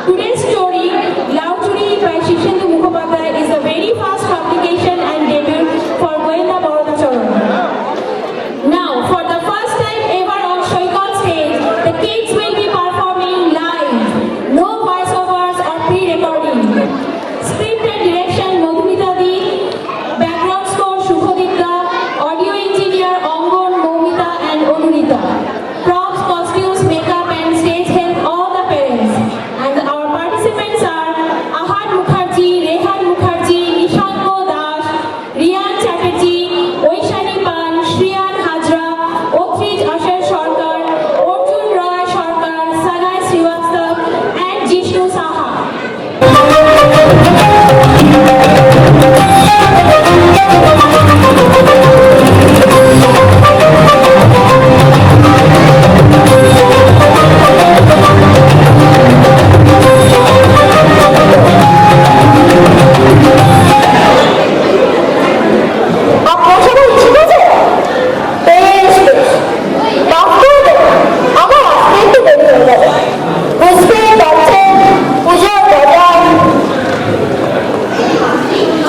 Today's story, Love Churi by Shishendu Mukhopadhyay, is a very fast publication and debut for Goenka Barodacharan. Now, for the first time ever on Shoikot stage, the kids will be performing live. No voiceovers or pre-recording. Script and direction Madhumita Di, background score Shubhodipta, audio engineer Angon, Moumita and Onurita. Props, costumes, makeup and stage help all the parents. And our participants are Ahad Mukherjee, Rehan Mukherjee, Nishanko Das, Riyan Chatterjee, Oishani Pan, Shriyan Hajra, Otrij Asher Sarkar, Arjun Roy Sarkar, Sanay Srivastav and Jishnu Saha. আপনার সবাই ঠিক আছে? বেশ বেশ, তাহলে আমার আসতে একটু দেরি হয়ে যাবে। বুঝতেই পারছেন পুজোর বাজার।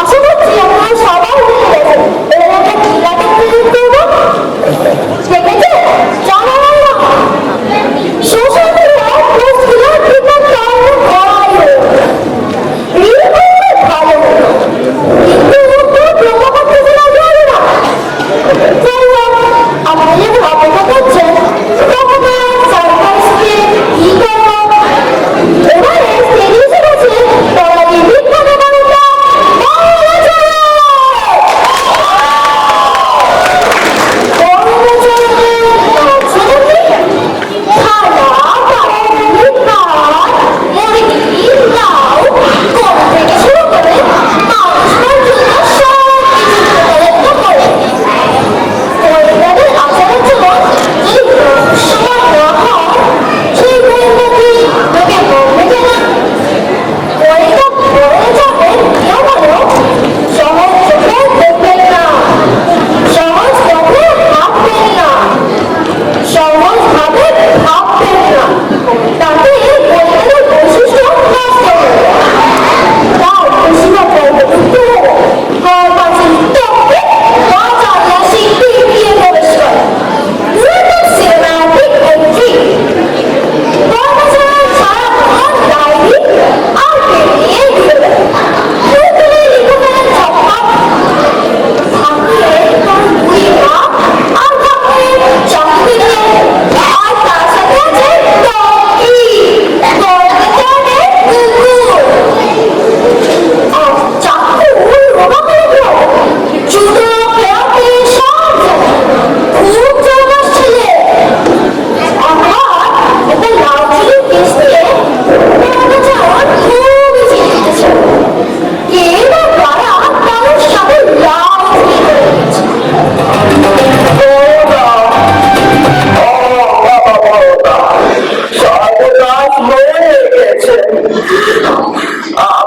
আশা করছি আপনারা সবাই বুঝে গেছেন এবার আমরা কি নাটক প্রেজেন্ট করবো। দেখেছেন জানালাম না সোশ্যাল মিডিয়ায় পোস্টগুলো বিপদ কারণে করাই হয়েছে। রিল করলে ভালো হতো, কিন্তু প্রমো করতে যাওয়া যাবে না। যাই হোক, আপনি যখন অপেক্ষা করছেন তখন সারপ্রাইজকে কি করবো। এবারে স্টেজে এসে গেছে পড়ালি বিখ্যাত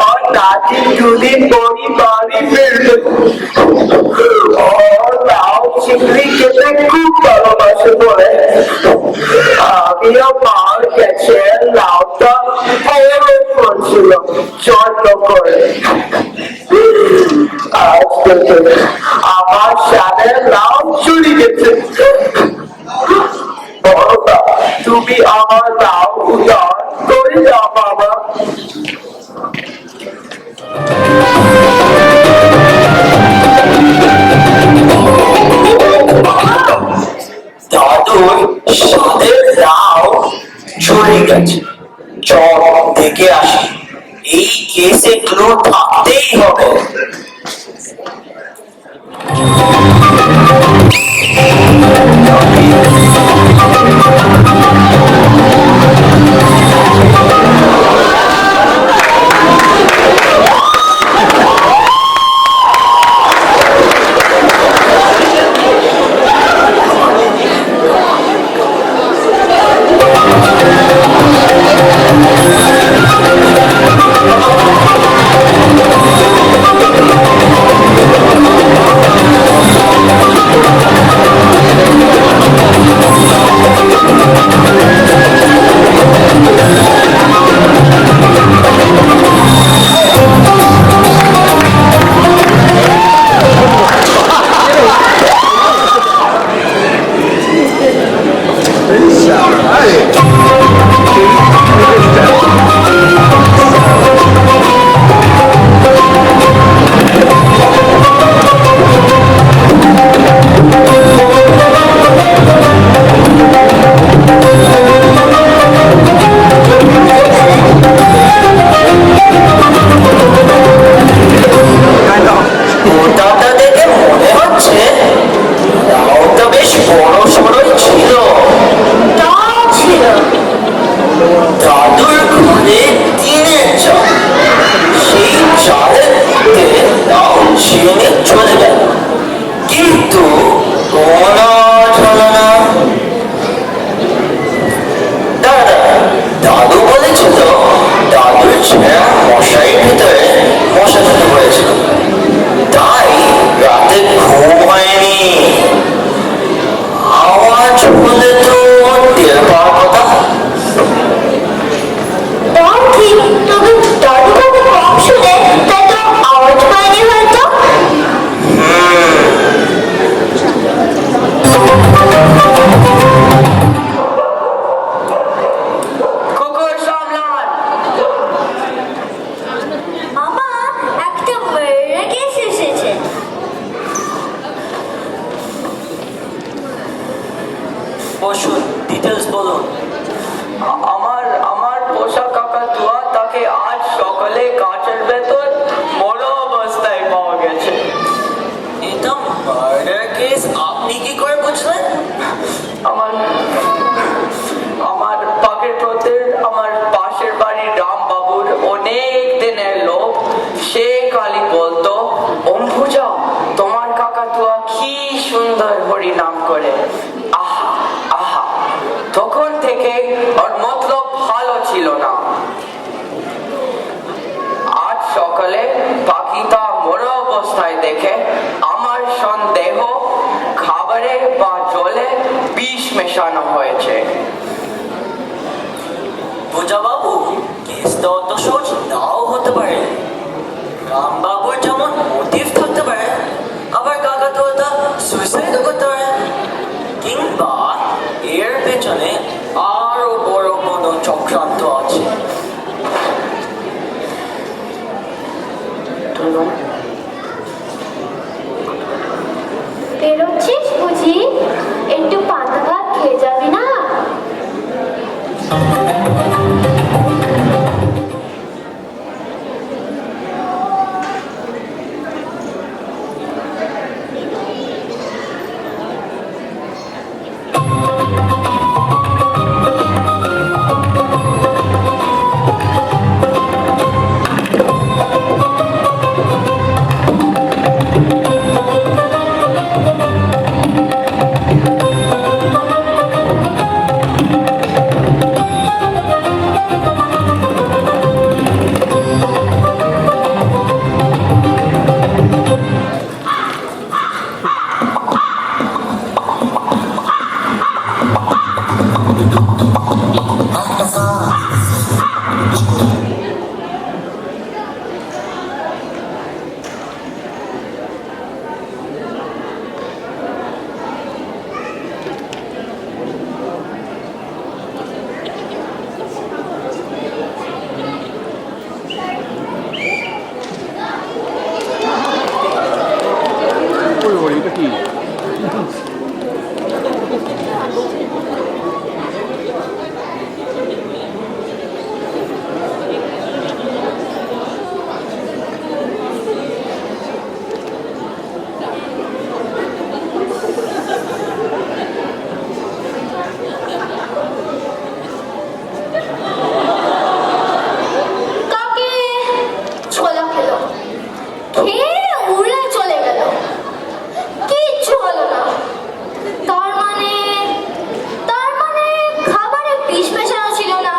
বাংলা দুদিন পরই বাড়ি ফিরল। লাউ চিংড়ি খেতে খুব ভালোবাসে বলে আমিও মার গেছে লাউটা করছিল যত্ন করে। আজ থেকে আমার সাথে লাউ চুরি গেছে। বড়দা, তুমি আমার লাউ উদার করে দাও বাবা। দাদুর সাদের লাউ চলে গেছে, চল দেখে আসি। এই কেসে ক্লু থাকতেই হবে। অনেক দিনের লোক সে কালি বলতো, অম্বুজা তোমার কাকাতুয়া কি সুন্দর হরি নাম করে, আহা আহা। তখন থেকে ওর মতলব ভালো ছিল না। আজ সকালে পাখিটা মরা অবস্থায় দেখে আমার সন্দেহ খাবারে বা জলে বিষ মেশানো হয়েছে। পূজা বাবু, কেসটা অত সহজ নাও হতে পারে। রামবাবুর যেমন মোটিভ থাকতে পারে, আবার কাকাতুয়াটা সুইসাইডও করতে পারে, কিংবা এর পেছনে আরো বড় কোনো চক্রান্ত আছে। বেরোচ্ছিস বুঝি? একটু পান্তা ভাত খেয়ে যাবি না? এটা কি? কাকে ছোলা খেলো, খেয়ে উড়ে চলে গেল, কিচ্ছু হলো না। তার মানে খাবারে বিষ মেশানো ছিল না।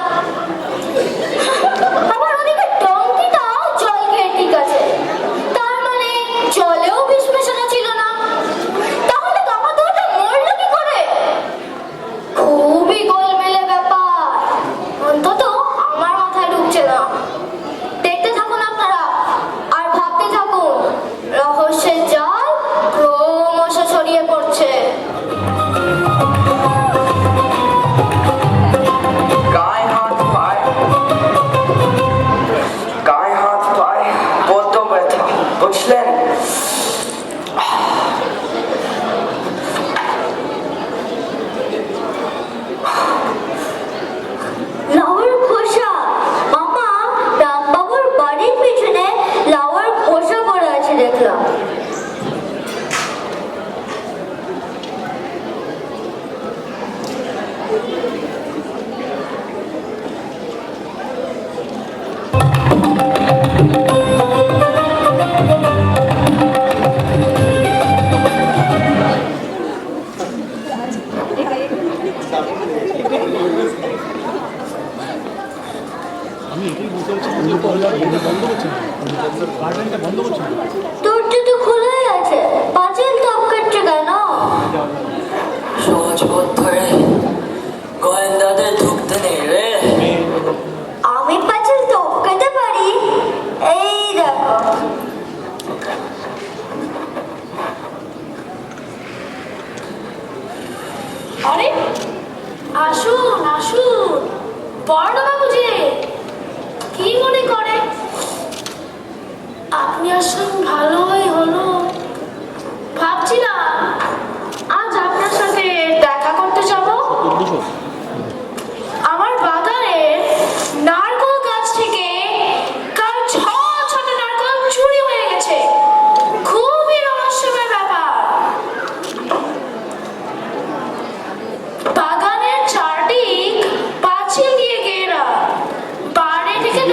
আবার ওদিকে টঙ্কিটাও জল খেয়ে ঠিক আছে, তার মানে জলেও বিষ মেশানো ছিল না। তাহলে কাকাতুয়াটা মরলো কি করে? খুবই গোলমেলে ব্যাপার, অন্তত আমার মাথায় ঢুকছে না। দেখতে থাকুন আপনারা আর ভাবতে থাকুন, রহস্যের জাল ক্রমশ ছড়িয়ে পড়ছে। গায়ে হাত পায় বড্ড ব্যথা, বুঝলেন? লাউয়ের খোসা, মামা রামবাবুর বাড়ির পিছনে লাউয়ের খোসা পড়ে আছে দেখলাম। আমি এটাই বুঝতে পারছি, বন্ধ করছে না, গার্ডেনটা বন্ধ করছে না। দরজা তো খোলাই আছে, পাঁচিল টপকাচ্ছে কেন? সহজ পথ ধরে গোয়েন্দাদের ঢুকতে নেই রে। আমি পাঁচিল টপকাতে পারি, এই দেখো। আরে আসুন আসুন, বড়বাবু যে কি মনে করে? আপনি আসুন, ভালোই হলো। ভাবছিলাম আজ আপনার সাথে দেখা করতে যাব। আমার বাগান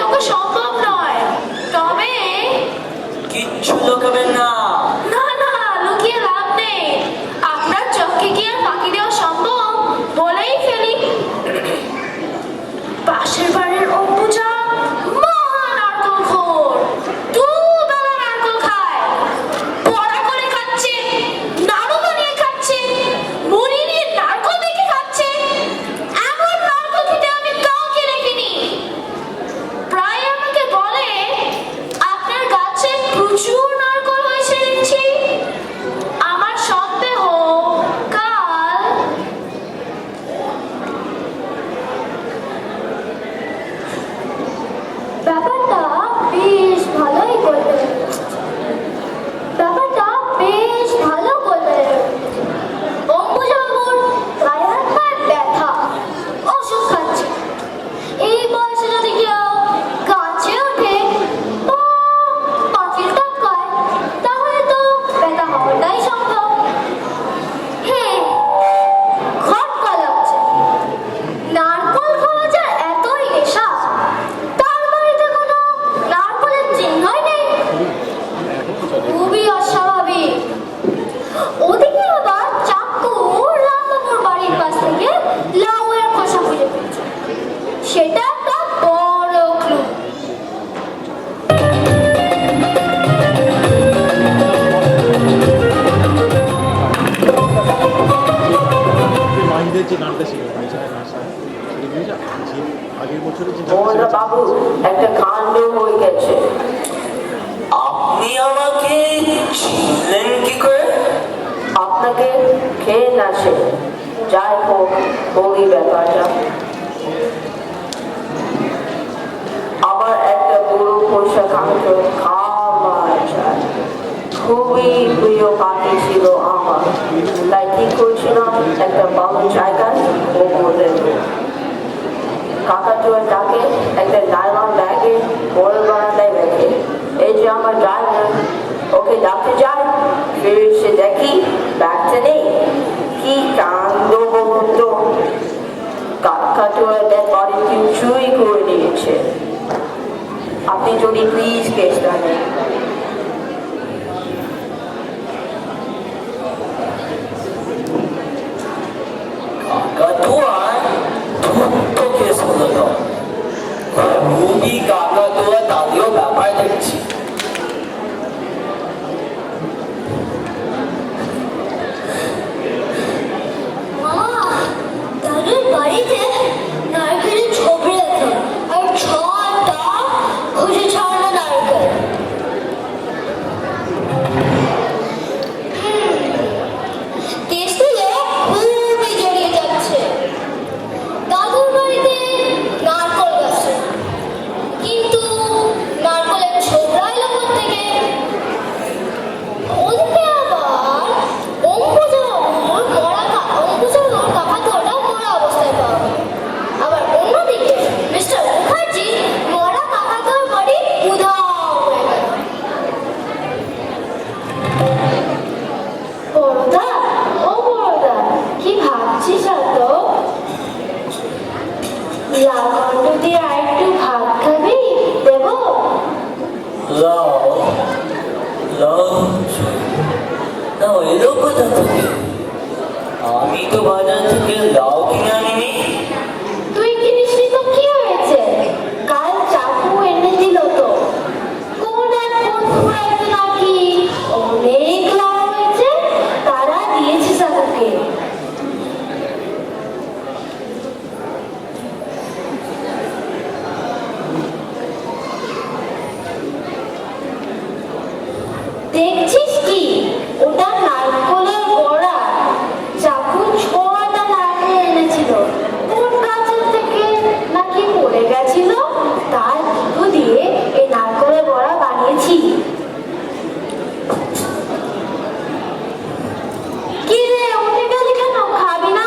লোকা সম্ভব নয়, তবে কিচ্ছু লোকাবেন না। না না, লুকিয়ে লাভ নেই। আপনার চোখকে কি আর ফাঁকি দেওয়া সম্ভব? বলেই ফেলি, পাশের বাড়ির অম্বুজা মহা নারকলখোর। দুবেলা নারকল খায়, বড়া করে খাচ্ছে, নাড়ু বানিয়ে খাচ্ছে, মুড়ি দিয়ে নারকল মেখে খাচ্ছে। এমন নারকল খেতে আমি কাউকে দেখিনি। প্রায় আমাকে বলে, আপনার গাছে প্রচুর নারকল হয়েছে দেখছি। আমার সন্দেহ কাল ব্যাপারটা বেশ ভালোই করবে, ব্যাপারটা বেশ ভালো করবে। অম্বুজাবাবুর গায়ে হাত পায়ে ব্যথা, ওষুধ খাচ্ছে। এই বয়সে যদি কেউ গাছে ওঠে বা পাঁচিল টপকায়, তাহলে তো ব্যথা হওয়াটাই সম্ভব। হ্যাঁ, খটকা লাগছে। নারকল খাওয়া যার এতই নেশা, তার বাড়িতে কোনো নারকলের চিহ্নই নেই। খুবই অস্বাভাবিক। ওদিকে আবার চাকু রামবাবুর বাড়ির পাশ থেকে লাউয়ের খোসা খুঁজে পেয়েছে। সেটা একটা বড় ক্লু। মাহিদের যে গানটা ছিল বাইচারা নাচা, সেটা বুঝেছ যে আগের বছরে যে মোহনদা বাবু, একটা কাণ্ড হয়ে গেছে। আপনি আমাকে চিনলেন কি করে? আপনাকে খেয়ে না সে, যাই হোক বলি ব্যাপারটা। আমার একটা বুড়ো পোষা কাণ্ড খাবার চাই, খুবই প্রিয় পাখি ছিল আমার। তাই ঠিক করছিলাম একটা ভালো জায়গায় ও বলে কাকাতুয়ার ডাকে একটা নাইলন ব্যাগে বড় বারান্দায় রেখে, এই যে আমার ড্রাইভার, ওকে ডাকতে যাই, ফিরে এসে দেখি ব্যাগটা নেই। কি কাণ্ড বলুন তো, কাকাতুয়ার ব্যাগ বাড়ি কেউ চুরি করে নিয়েছে। আপনি যদি প্লিজ কেসটা নেন। কাকাতুয়ার ধূর্ত কেস হলো তো। রুবি কাকাতুয়া তাদেরও ব্যাপার দেখছি। মামা, তাদের বাড়িতে নারকেলের ছবি আছে আর ছটা খুশি ছাড়ানো নারকেল। কেসটিতে খুবই জড়িয়ে যাচ্ছে। দাদুর বাড়িতে নারকল গাছে, কিন্তু নারকলের ছোবড়া এলো কোত্থেকে? ওদিকে আবার অম্বুজাবাবুর কাকাতুয়াটাও মরা অবস্থায় পাওয়া গেল। আবার অন্যদিকে মিস্টার মুখার্জি মরা কাকাতুয়ার বাড়ি উধাও হয়ে গেল। বড়দা, ও বড়দা, কি ভাবছিস এত? লালগন্ড দিয়ে আর একটু ভাত খাবি? দেবো? লাউ লাউ লাউ এলো কোথা থেকে? আমি তো বাজার থেকে লাউ কিনে আনিনি। তুই কিনিসনি তো কি হয়েছে? কাল চাকু এনে দিল তো। কোন এক বন্ধু বাড়িতে নাকি অনেক লাভ হয়েছে, তারা দিয়েছে চাকুকে। দেখছিস কি? ওটা নারকলের গোড়া। চাকু ছটা নারকেল এনেছিল। কোন গাছের থেকে নাকি পড়ে গেছিল, তার কিছু দিয়ে এই নারকলের বড়া বানিয়েছি। কি রে, উঠে গেলি কেন? খাবি না?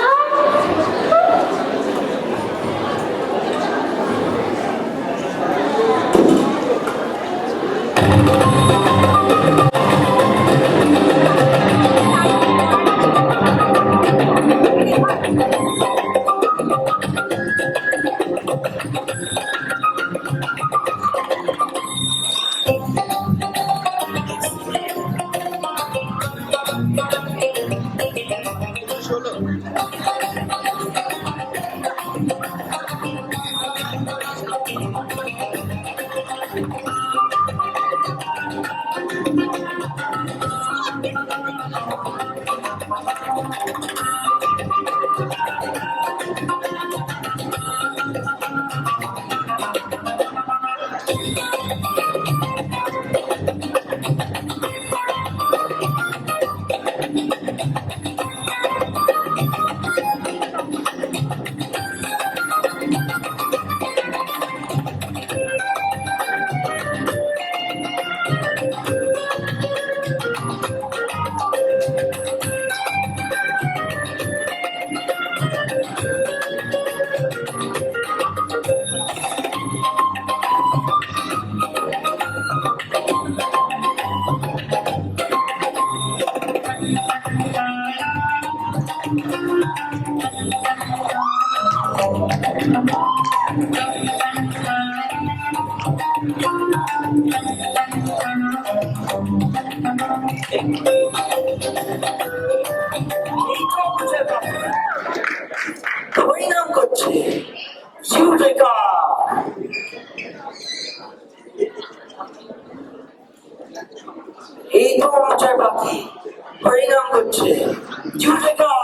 হরিনাম করছে ইউরেকা। এই তো মজার পাখি হরিনাম করছে ইউরেকা।